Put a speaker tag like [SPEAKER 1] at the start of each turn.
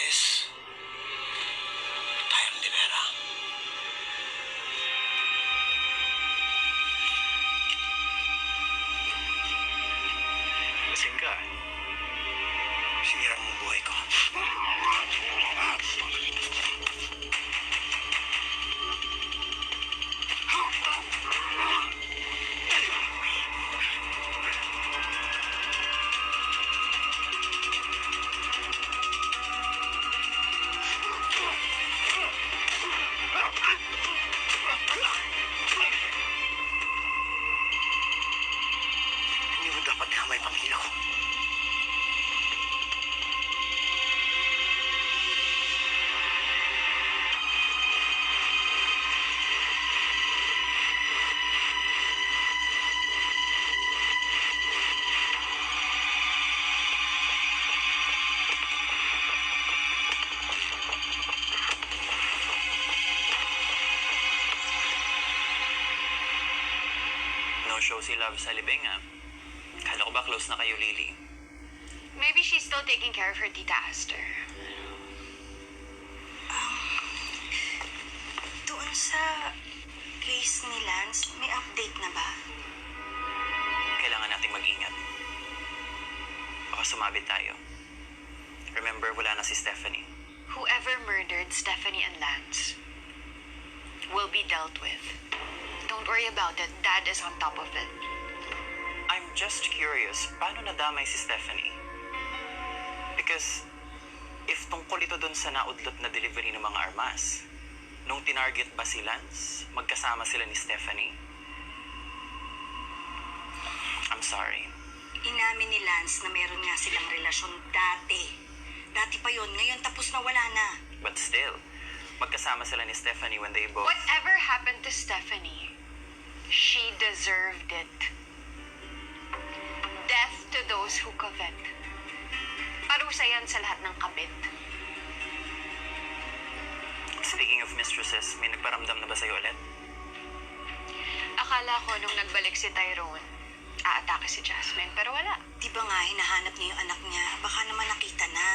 [SPEAKER 1] is Tyrone De Vera. Lasing ka. Sinira mo buhay ko. Hindi mo dapat kamay pamilya ko.
[SPEAKER 2] No-show si Love sa libing, ah. Kala ko ba close na kayo, Lily?
[SPEAKER 3] Maybe she's still taking care of her Tita Aster.
[SPEAKER 4] Doon sa case ni Lance, may update na ba?
[SPEAKER 2] Kailangan nating mag-ingat. Baka sumabit tayo. Remember, wala na si Stephanie.
[SPEAKER 3] Whoever murdered Stephanie and Lance will be dealt with. Don't worry about it. Dad is on top of it.
[SPEAKER 2] I'm just curious, paano nadamay si Stephanie? Because if tungkol ito dun sa naudlot na delivery ng mga armas, nung tinarget ba si Lance, magkasama sila ni Stephanie? I'm sorry.
[SPEAKER 4] Inamin ni Lance na meron nga silang relasyon dati. Dati pa yon, ngayon tapos na wala na.
[SPEAKER 2] But still, magkasama sila ni Stephanie when they both...
[SPEAKER 3] Whatever happened to Stephanie, she deserved it. Death to those who covet. Parusa yan sa lahat ng kabit.
[SPEAKER 2] Speaking of mistresses, may nagparamdam na ba sa'yo ulit?
[SPEAKER 3] Akala ko nung nagbalik si Tyrone, aatake si Jasmine, pero wala.
[SPEAKER 4] Di ba nga hinahanap niya yung anak niya? Baka naman nakita na.